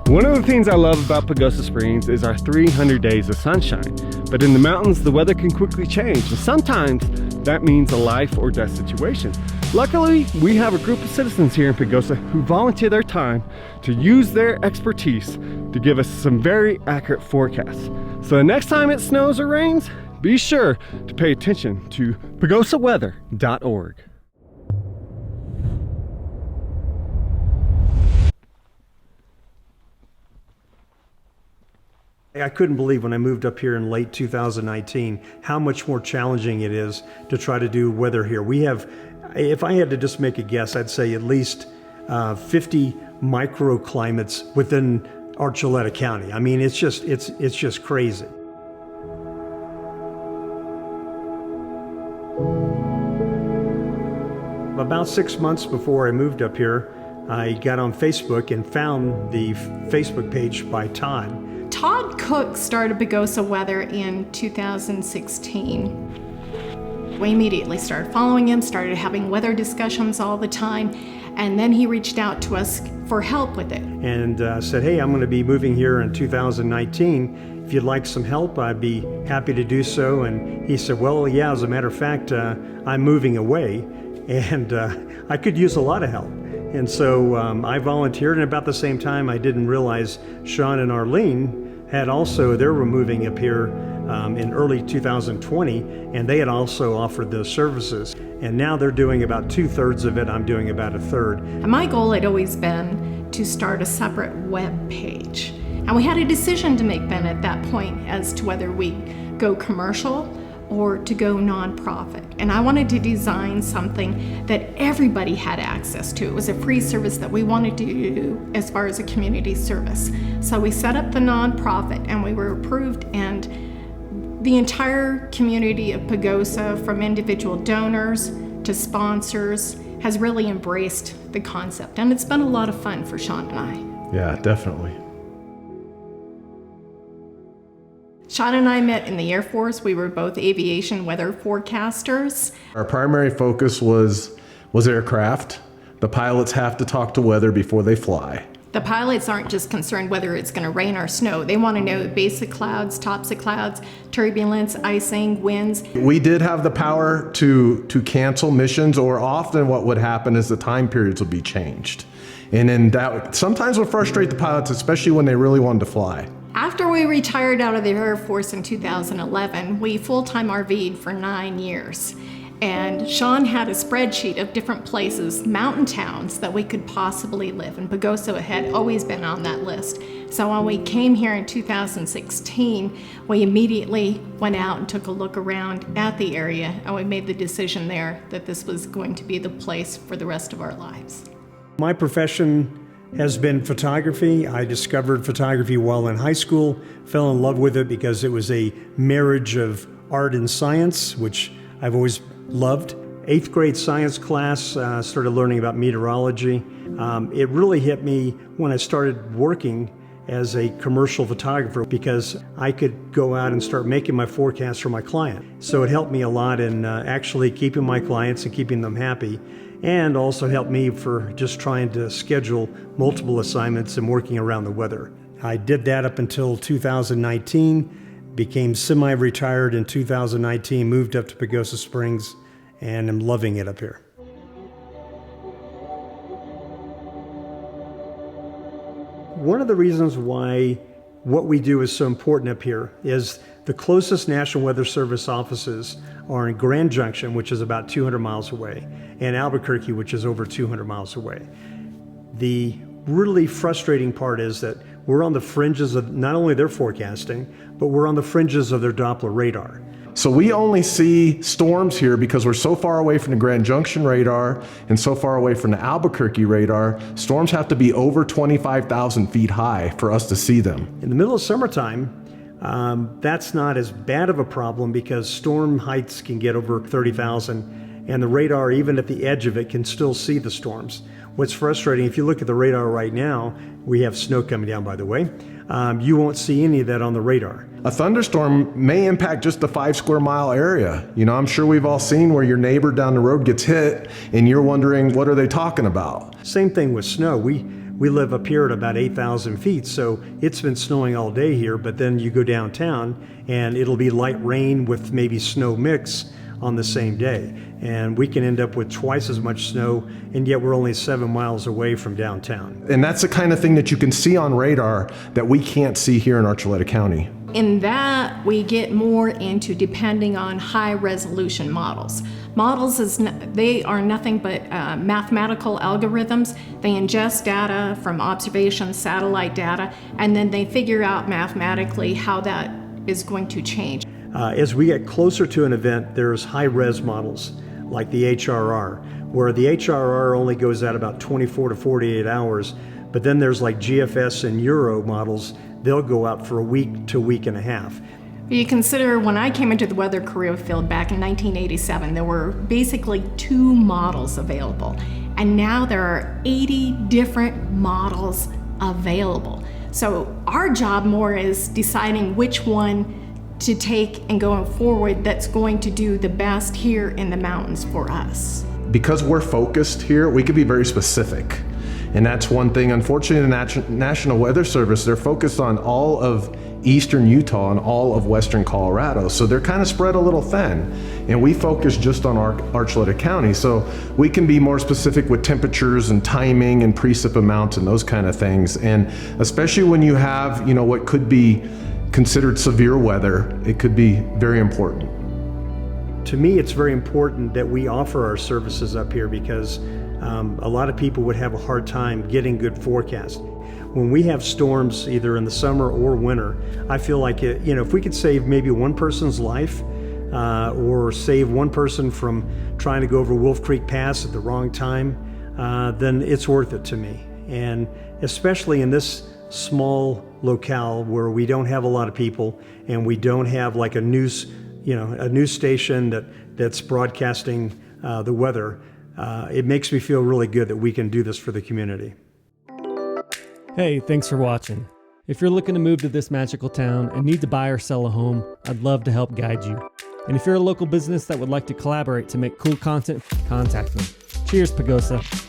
One of the things I love about Pagosa Springs is our 300 days of sunshine. But in the mountains, the weather can quickly change, and sometimes that means a life or death situation. Luckily, we have a group of citizens here in Pagosa who volunteer their time to use their expertise to give us some very accurate forecasts. So the next time it snows or rains, be sure to pay attention to pagosaweather.org. I couldn't believe when I moved up here in late 2019 how much more challenging it is to try to do weather here. We have, if I had to just make a guess, I'd say at least 50 microclimates within Archuleta County. I mean, it's just crazy. About 6 months before I moved up here, I got on Facebook and found the Facebook page by Todd. Todd Cook started Pagosa Weather in 2016. We immediately started following him, started having weather discussions all the time, and then he reached out to us for help with it. And said, hey, I'm going to be moving here in 2019. If you'd like some help, I'd be happy to do so. And he said, well, yeah, as a matter of fact, I'm moving away, and I could use a lot of help. And so I volunteered, and about the same time, I didn't realize Sean and Arlene had also, they were moving up here in early 2020, and they had also offered those services. And now they're doing about 2/3 of it, I'm doing about 1/3. And my goal had always been to start a separate web page. And we had a decision to make then at that point as to whether we go commercial or to go nonprofit. And I wanted to design something that everybody had access to. It was a free service that we wanted to do as far as a community service. So we set up the nonprofit and we were approved, and the entire community of Pagosa, from individual donors to sponsors, has really embraced the concept. And it's been a lot of fun for Sean and I. Yeah, definitely. Sean and I met in the Air Force. We were both aviation weather forecasters. Our primary focus was aircraft. The pilots have to talk to weather before they fly. The pilots aren't just concerned whether it's going to rain or snow. They want to know base of clouds, tops of clouds, turbulence, icing, winds. We did have the power to cancel missions, or often what would happen is the time periods would be changed. And then that sometimes would frustrate the pilots, especially when they really wanted to fly. After we retired out of the Air Force in 2011, we full-time RV'd for 9 years. And Sean had a spreadsheet of different places, mountain towns, that we could possibly live. And Pagosa had always been on that list. So when we came here in 2016, we immediately went out and took a look around at the area, and we made the decision there that this was going to be the place for the rest of our lives. My profession has been photography. I discovered photography while in high school, fell in love with it because it was a marriage of art and science, which I've always loved. 8th grade science class, started learning about meteorology. It really hit me when I started working as a commercial photographer, because I could go out and start making my forecasts for my client. So it helped me a lot in actually keeping my clients and keeping them happy, and also helped me for just trying to schedule multiple assignments and working around the weather. I did that up until 2019, became semi-retired in 2019, moved up to Pagosa Springs, and am loving it up here. One of the reasons why what we do is so important up here is the closest National Weather Service offices are in Grand Junction, which is about 200 miles away, and Albuquerque, which is over 200 miles away. The really frustrating part is that we're on the fringes of not only their forecasting, but we're on the fringes of their Doppler radar. So we only see storms here because we're so far away from the Grand Junction radar and so far away from the Albuquerque radar. Storms have to be over 25,000 feet high for us to see them. In the middle of summertime, that's not as bad of a problem because storm heights can get over 30,000, and the radar, even at the edge of it, can still see the storms. What's frustrating, if you look at the radar right now, we have snow coming down, by the way, you won't see any of that on the radar. A thunderstorm may impact just the 5 square mile area. You know, I'm sure we've all seen where your neighbor down the road gets hit and you're wondering, what are they talking about? Same thing with snow. We live up here at about 8,000 feet, so it's been snowing all day here, but then you go downtown and it'll be light rain with maybe snow mix on the same day. And we can end up with twice as much snow, and yet we're only 7 miles away from downtown. And that's the kind of thing that you can see on radar that we can't see here in Archuleta County. In that, we get more into depending on high resolution models. Models, they are nothing but mathematical algorithms. They ingest data from observation, satellite data, and then they figure out mathematically how that is going to change. As we get closer to an event, there's high-res models like the HRR, where the HRR only goes out about 24 to 48 hours, but then there's like GFS and Euro models. They'll go out for a week to a week and a half. You consider when I came into the weather career field back in 1987, there were basically 2 models available. And now there are 80 different models available. So our job more is deciding which one to take and going forward that's going to do the best here in the mountains for us. Because we're focused here, we can be very specific. And that's one thing, unfortunately, the National Weather Service, they're focused on all of eastern Utah and all of western Colorado. So they're kind of spread a little thin. And we focus just on Archuleta County. So we can be more specific with temperatures and timing and precip amounts and those kind of things. And especially when you have, what could be considered severe weather, it could be very important. To me, it's very important that we offer our services up here because a lot of people would have a hard time getting good forecasts. When we have storms, either in the summer or winter, I feel like if we could save maybe one person's life or save one person from trying to go over Wolf Creek Pass at the wrong time, then it's worth it to me. And especially in this small locale where we don't have a lot of people and we don't have like a news station that's broadcasting the weather. It makes me feel really good that we can do this for the community. Hey, thanks for watching. If you're looking to move to this magical town and need to buy or sell a home, I'd love to help guide you. And if you're a local business that would like to collaborate to make cool content, contact me. Cheers, Pagosa.